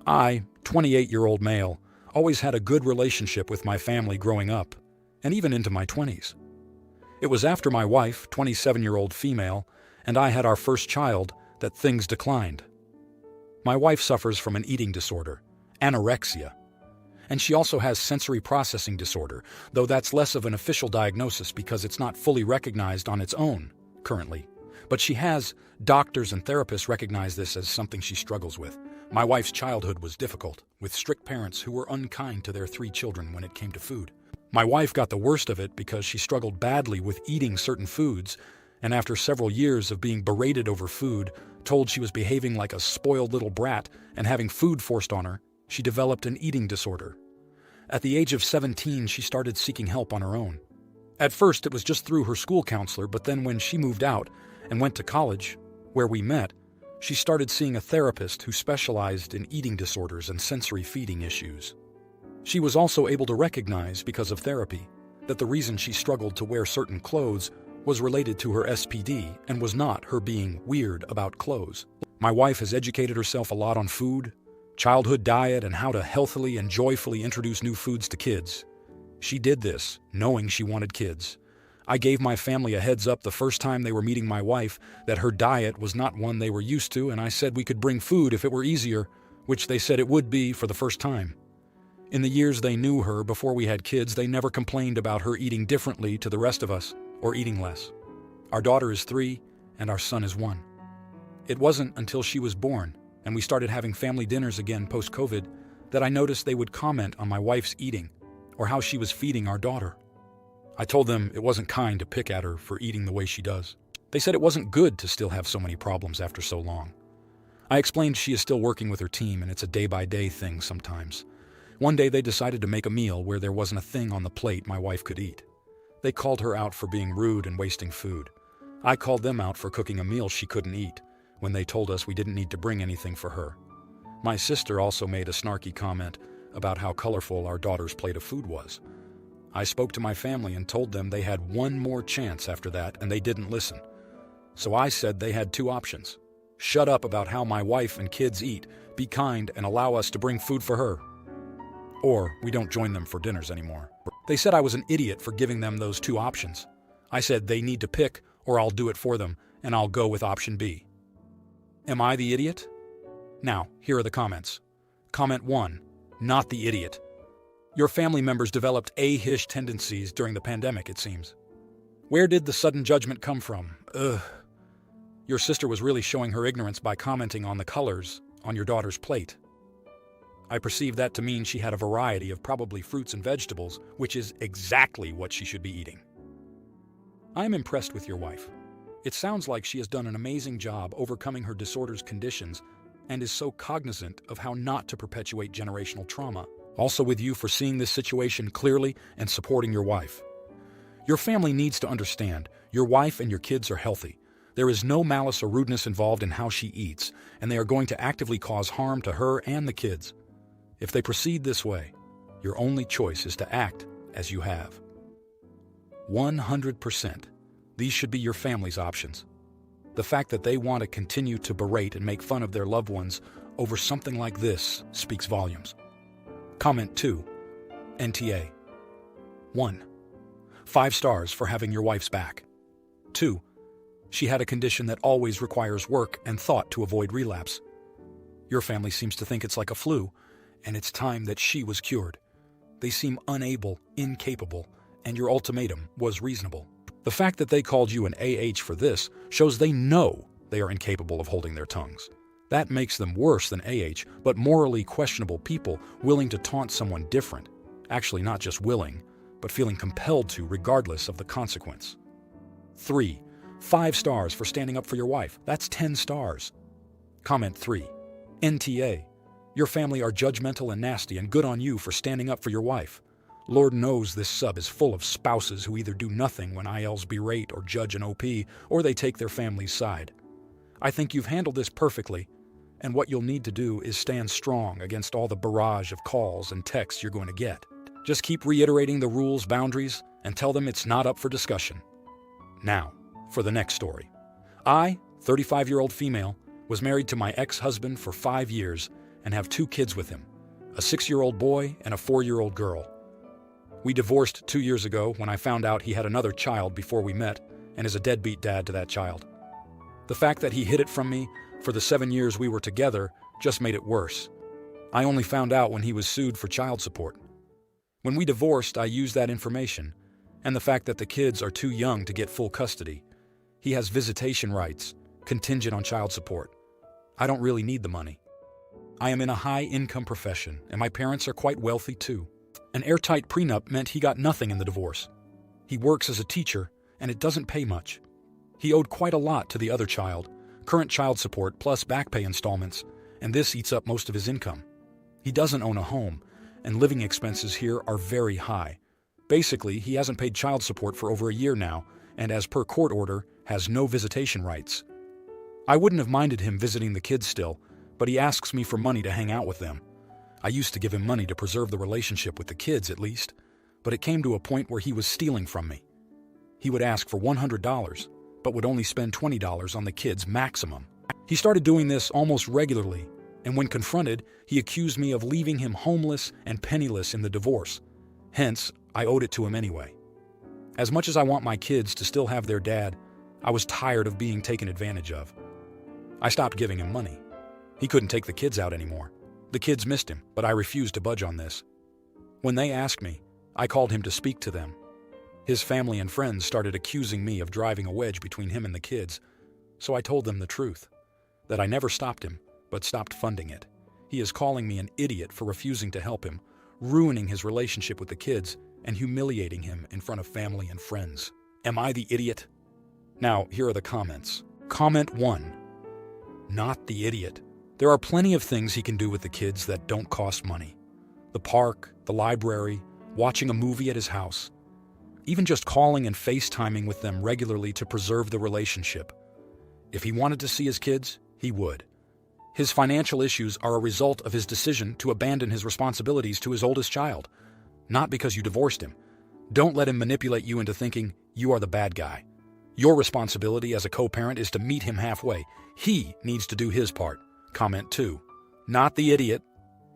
I, 28-year-old male, always had a good relationship with my family growing up, and even into my 20s. It was after my wife, 27-year-old female, and I had our first child that things declined. My wife suffers from an eating disorder, anorexia, and she also has sensory processing disorder, though that's less of an official diagnosis because it's not fully recognized on its own currently. But doctors and therapists recognize this as something she struggles with. My wife's childhood was difficult, with strict parents who were unkind to their 3 children when it came to food. My wife got the worst of it because she struggled badly with eating certain foods, and after several years of being berated over food, told she was behaving like a spoiled little brat and having food forced on her, she developed an eating disorder. At the age of 17, she started seeking help on her own. At first, it was just through her school counselor, but then when she moved out and went to college, where we met, she started seeing a therapist who specialized in eating disorders and sensory feeding issues. She was also able to recognize, because of therapy, that the reason she struggled to wear certain clothes was related to her SPD and was not her being weird about clothes. My wife has educated herself a lot on food, childhood diet, and how to healthily and joyfully introduce new foods to kids. She did this knowing she wanted kids. I gave my family a heads up the first time they were meeting my wife that her diet was not one they were used to, and I said we could bring food if it were easier, which they said it would be for the first time. In the years they knew her before we had kids, they never complained about her eating differently to the rest of us or eating less. Our daughter is 3 and our son is 1. It wasn't until she was born and we started having family dinners again post-COVID that I noticed they would comment on my wife's eating or how she was feeding our daughter. I told them it wasn't kind to pick at her for eating the way she does. They said it wasn't good to still have so many problems after so long. I explained she is still working with her team and it's a day-by-day thing sometimes. One day they decided to make a meal where there wasn't a thing on the plate my wife could eat. They called her out for being rude and wasting food. I called them out for cooking a meal she couldn't eat when they told us we didn't need to bring anything for her. My sister also made a snarky comment about how colorful our daughter's plate of food was. I spoke to my family and told them they had one more chance after that, and they didn't listen. So I said they had 2 options. Shut up about how my wife and kids eat, be kind, and allow us to bring food for her. Or we don't join them for dinners anymore. They said I was an idiot for giving them those 2 options. I said they need to pick, or I'll do it for them, and I'll go with option B. Am I the idiot? Now, here are the comments. Comment 1, not the idiot. Your family members developed A-ish tendencies during the pandemic, it seems. Where did the sudden judgment come from? Ugh. Your sister was really showing her ignorance by commenting on the colors on your daughter's plate. I perceive that to mean she had a variety of probably fruits and vegetables, which is exactly what she should be eating. I am impressed with your wife. It sounds like she has done an amazing job overcoming her disorder's conditions and is so cognizant of how not to perpetuate generational trauma. Also with you for seeing this situation clearly and supporting your wife. Your family needs to understand your wife and your kids are healthy. There is no malice or rudeness involved in how she eats, and they are going to actively cause harm to her and the kids. If they proceed this way, your only choice is to act as you have. 100%. These should be your family's options. The fact that they want to continue to berate and make fun of their loved ones over something like this speaks volumes. Comment 2, NTA. 1, 5 stars for having your wife's back. 2, she had a condition that always requires work and thought to avoid relapse. Your family seems to think it's like a flu, and it's time that she was cured. They seem unable, incapable, and your ultimatum was reasonable. The fact that they called you an AH for this shows they know they are incapable of holding their tongues. That makes them worse than AH, but morally questionable people willing to taunt someone different. Actually, not just willing, but feeling compelled to regardless of the consequence. 3, 5 stars for standing up for your wife. That's 10 stars. Comment 3, NTA. Your family are judgmental and nasty, and good on you for standing up for your wife. Lord knows this sub is full of spouses who either do nothing when ILs berate or judge an OP, or they take their family's side. I think you've handled this perfectly, and what you'll need to do is stand strong against all the barrage of calls and texts you're going to get. Just keep reiterating the rules, boundaries, and tell them it's not up for discussion. Now, for the next story. I, 35-year-old female, was married to my ex-husband for 5 years and have 2 kids with him, a 6-year-old boy and a 4-year-old girl. We divorced 2 years ago when I found out he had another child before we met and is a deadbeat dad to that child. The fact that he hid it from me for the 7 years we were together just made it worse. I only found out when he was sued for child support. When we divorced, I used that information and the fact that the kids are too young to get full custody. He has visitation rights, contingent on child support. I don't really need the money. I am in a high-income profession, and my parents are quite wealthy too. An airtight prenup meant he got nothing in the divorce. He works as a teacher, and it doesn't pay much. He owed quite a lot to the other child, current child support plus back pay installments, and this eats up most of his income. He doesn't own a home, and living expenses here are very high. Basically, he hasn't paid child support for over a year now, and as per court order, has no visitation rights. I wouldn't have minded him visiting the kids still, but he asks me for money to hang out with them. I used to give him money to preserve the relationship with the kids at least, but it came to a point where he was stealing from me. He would ask for $100, but would only spend $20 on the kids maximum. He started doing this almost regularly, and when confronted, he accused me of leaving him homeless and penniless in the divorce. Hence, I owed it to him anyway. As much as I want my kids to still have their dad, I was tired of being taken advantage of. I stopped giving him money. He couldn't take the kids out anymore. The kids missed him, but I refused to budge on this. When they asked me, I called him to speak to them. His family and friends started accusing me of driving a wedge between him and the kids, so I told them the truth, that I never stopped him, but stopped funding it. He is calling me an idiot for refusing to help him, ruining his relationship with the kids, and humiliating him in front of family and friends. Am I the idiot? Now, here are the comments. Comment 1. Not the idiot. There are plenty of things he can do with the kids that don't cost money. The park, the library, watching a movie at his house. Even just calling and FaceTiming with them regularly to preserve the relationship. If he wanted to see his kids, he would. His financial issues are a result of his decision to abandon his responsibilities to his oldest child, not because you divorced him. Don't let him manipulate you into thinking you are the bad guy. Your responsibility as a co-parent is to meet him halfway. He needs to do his part. Comment 2. Not the idiot.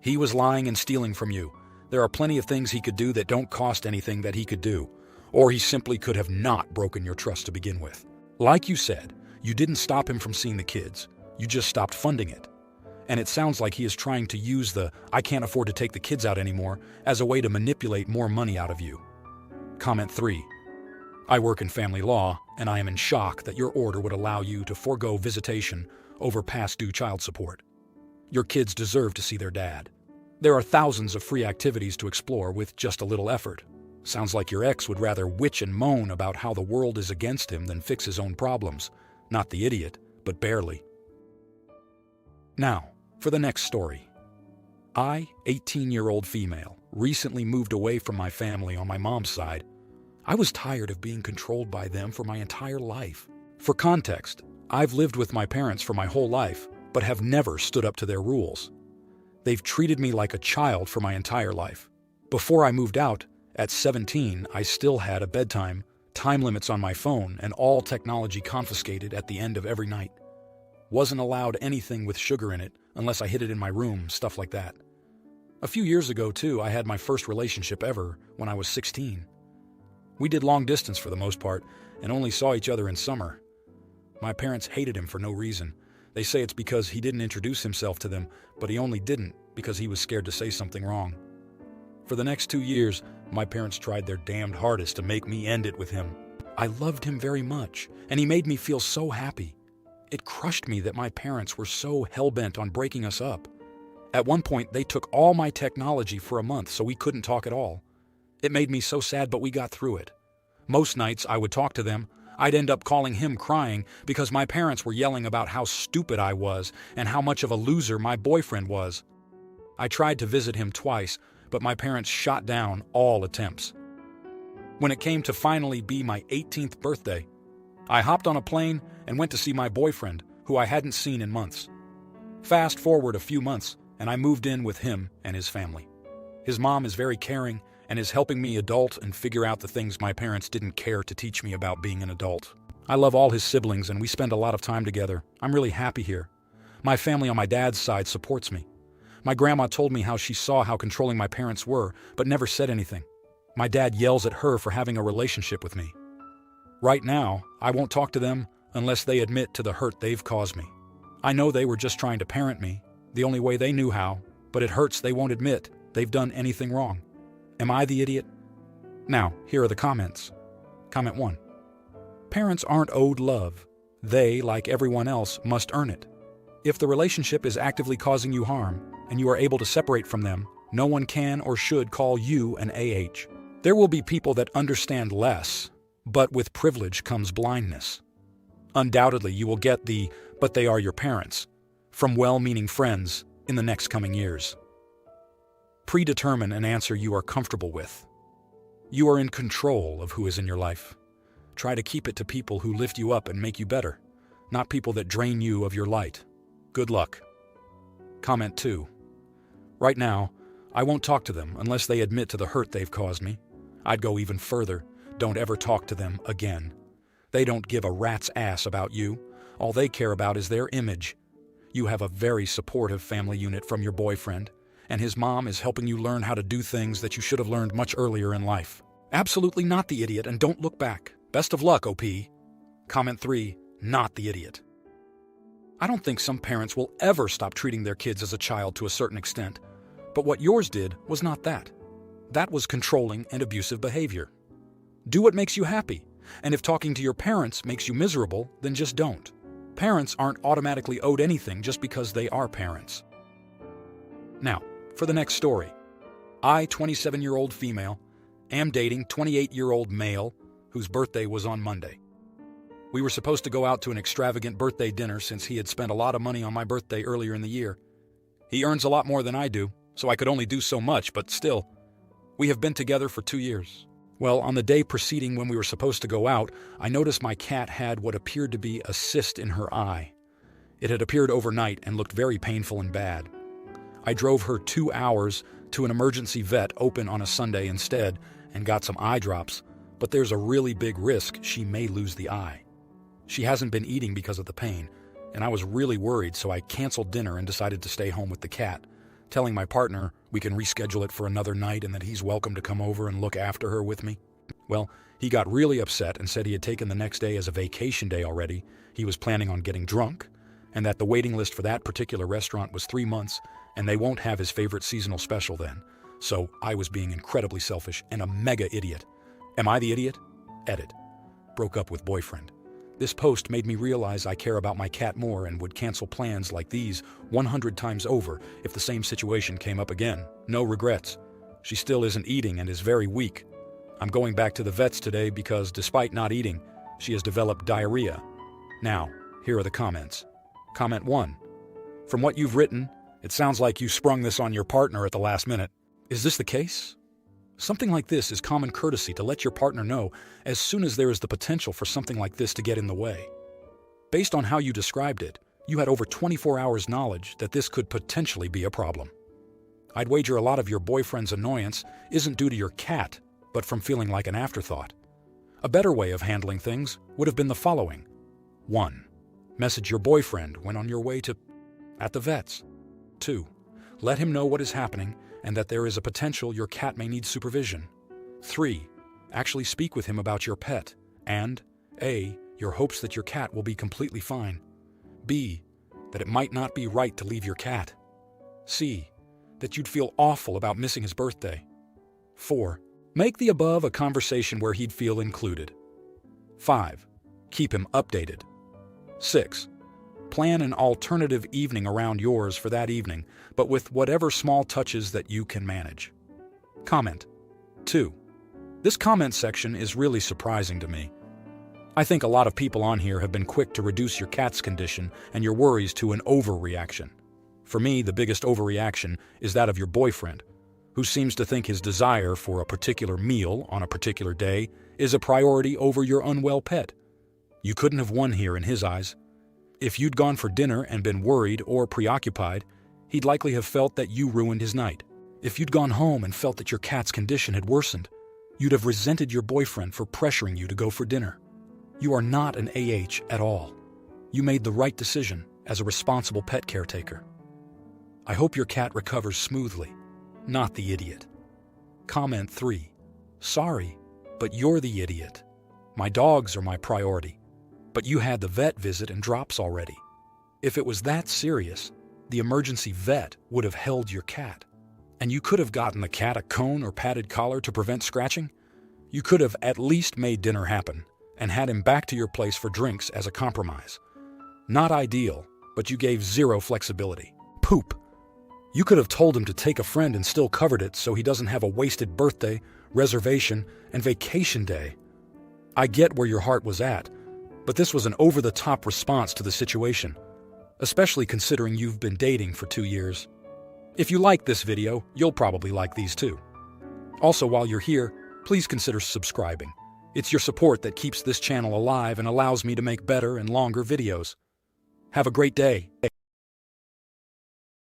He was lying and stealing from you. There are plenty of things he could do that don't cost anything that he could do. Or he simply could have not broken your trust to begin with. Like you said, you didn't stop him from seeing the kids. You just stopped funding it. And it sounds like he is trying to use the "I can't afford to take the kids out anymore" as a way to manipulate more money out of you. Comment 3. I work in family law, and I am in shock that your order would allow you to forego visitation over past due child support. Your kids deserve to see their dad. There are thousands of free activities to explore with just a little effort. Sounds like your ex would rather witch and moan about how the world is against him than fix his own problems. Not the idiot, but barely. Now, for the next story. I, 18-year-old female, recently moved away from my family on my mom's side. I was tired of being controlled by them for my entire life. For context, I've lived with my parents for my whole life, but have never stood up to their rules. They've treated me like a child for my entire life. Before I moved out, at 17, I still had a bedtime, time limits on my phone, and all technology confiscated at the end of every night. Wasn't allowed anything with sugar in it unless I hid it in my room, stuff like that. A few years ago, too, I had my first relationship ever when I was 16. We did long distance for the most part and only saw each other in summer. My parents hated him for no reason. They say it's because he didn't introduce himself to them, but he only didn't because he was scared to say something wrong. For the next 2 years, my parents tried their damned hardest to make me end it with him. I loved him very much, and he made me feel so happy. It crushed me that my parents were so hell-bent on breaking us up. At one point, they took all my technology for a month so we couldn't talk at all. It made me so sad, but we got through it. Most nights I would talk to them. I'd end up calling him crying because my parents were yelling about how stupid I was and how much of a loser my boyfriend was. I tried to visit him twice, but my parents shot down all attempts. When it came to finally be my 18th birthday, I hopped on a plane and went to see my boyfriend, who I hadn't seen in months. Fast forward a few months, and I moved in with him and his family. His mom is very caring and is helping me adult and figure out the things my parents didn't care to teach me about being an adult. I love all his siblings and we spend a lot of time together. I'm really happy here. My family on my dad's side supports me. My grandma told me how she saw how controlling my parents were, but never said anything. My dad yells at her for having a relationship with me. Right now, I won't talk to them unless they admit to the hurt they've caused me. I know they were just trying to parent me, the only way they knew how, but it hurts they won't admit they've done anything wrong. Am I the idiot? Now, here are the comments. Comment 1. Parents aren't owed love. They, like everyone else, must earn it. If the relationship is actively causing you harm, and you are able to separate from them, no one can or should call you an AH. There will be people that understand less, but with privilege comes blindness. Undoubtedly, you will get the "but they are your parents" from well-meaning friends in the next coming years. Predetermine an answer you are comfortable with. You are in control of who is in your life. Try to keep it to people who lift you up and make you better, not people that drain you of your light. Good luck. Comment 2. Right now, I won't talk to them unless they admit to the hurt they've caused me. I'd go even further. Don't ever talk to them again. They don't give a rat's ass about you. All they care about is their image. You have a very supportive family unit from your boyfriend, and his mom is helping you learn how to do things that you should have learned much earlier in life. Absolutely not the idiot, and don't look back. Best of luck, OP. Comment 3. Not the idiot. I don't think some parents will ever stop treating their kids as a child to a certain extent, but what yours did was not that. That was controlling and abusive behavior. Do what makes you happy, and if talking to your parents makes you miserable, then just don't. Parents aren't automatically owed anything just because they are parents. Now, for the next story. I, 27-year-old female, am dating 28-year-old male whose birthday was on Monday. We were supposed to go out to an extravagant birthday dinner since he had spent a lot of money on my birthday earlier in the year. He earns a lot more than I do, so I could only do so much, but still. We have been together for 2 years. Well, on the day preceding when we were supposed to go out, I noticed my cat had what appeared to be a cyst in her eye. It had appeared overnight and looked very painful and bad. I drove her 2 hours to an emergency vet open on a Sunday instead and got some eye drops, but there's a really big risk she may lose the eye. She hasn't been eating because of the pain, and I was really worried, so I canceled dinner and decided to stay home with the cat, telling my partner we can reschedule it for another night and that he's welcome to come over and look after her with me. Well, he got really upset and said he had taken the next day as a vacation day already, he was planning on getting drunk, and that the waiting list for that particular restaurant was 3 months, and they won't have his favorite seasonal special then. So I was being incredibly selfish and a mega idiot. Am I the idiot? Edit. Broke up with boyfriend. This post made me realize I care about my cat more and would cancel plans like these 100 times over if the same situation came up again. No regrets. She still isn't eating and is very weak. I'm going back to the vets today because, despite not eating, she has developed diarrhea. Now, here are the comments. Comment 1. From what you've written, it sounds like you sprung this on your partner at the last minute. Is this the case? Something like this is common courtesy to let your partner know as soon as there is the potential for something like this to get in the way. Based on how you described it, you had over 24 hours knowledge that this could potentially be a problem. I'd wager a lot of your boyfriend's annoyance isn't due to your cat, but from feeling like an afterthought. A better way of handling things would have been the following. 1. Message your boyfriend when on your way at the vet's. 2. Let him know what is happening and that there is a potential your cat may need supervision. 3. Actually speak with him about your pet and A. Your hopes that your cat will be completely fine. B. That it might not be right to leave your cat. C. That you'd feel awful about missing his birthday. 4. Make the above a conversation where he'd feel included. 5. Keep him updated. 6. Plan an alternative evening around yours for that evening, but with whatever small touches that you can manage. Comment 2. This comment section is really surprising to me. I think a lot of people on here have been quick to reduce your cat's condition and your worries to an overreaction. For me, the biggest overreaction is that of your boyfriend, who seems to think his desire for a particular meal on a particular day is a priority over your unwell pet. You couldn't have won here in his eyes. If you'd gone for dinner and been worried or preoccupied, he'd likely have felt that you ruined his night. If you'd gone home and felt that your cat's condition had worsened, you'd have resented your boyfriend for pressuring you to go for dinner. You are not an AH at all. You made the right decision as a responsible pet caretaker. I hope your cat recovers smoothly, not the idiot. Comment 3. Sorry, but you're the idiot. My dogs are my priority, but you had the vet visit and drops already. If it was that serious, the emergency vet would have held your cat. And you could have gotten the cat a cone or padded collar to prevent scratching. You could have at least made dinner happen and had him back to your place for drinks as a compromise. Not ideal, but you gave zero flexibility. Poop. You could have told him to take a friend and still covered it so he doesn't have a wasted birthday, reservation, and vacation day. I get where your heart was at, but this was an over-the-top response to the situation, especially considering you've been dating for 2 years. If you like this video, you'll probably like these too. Also, while you're here, please consider subscribing. It's your support that keeps this channel alive and allows me to make better and longer videos. Have a great day.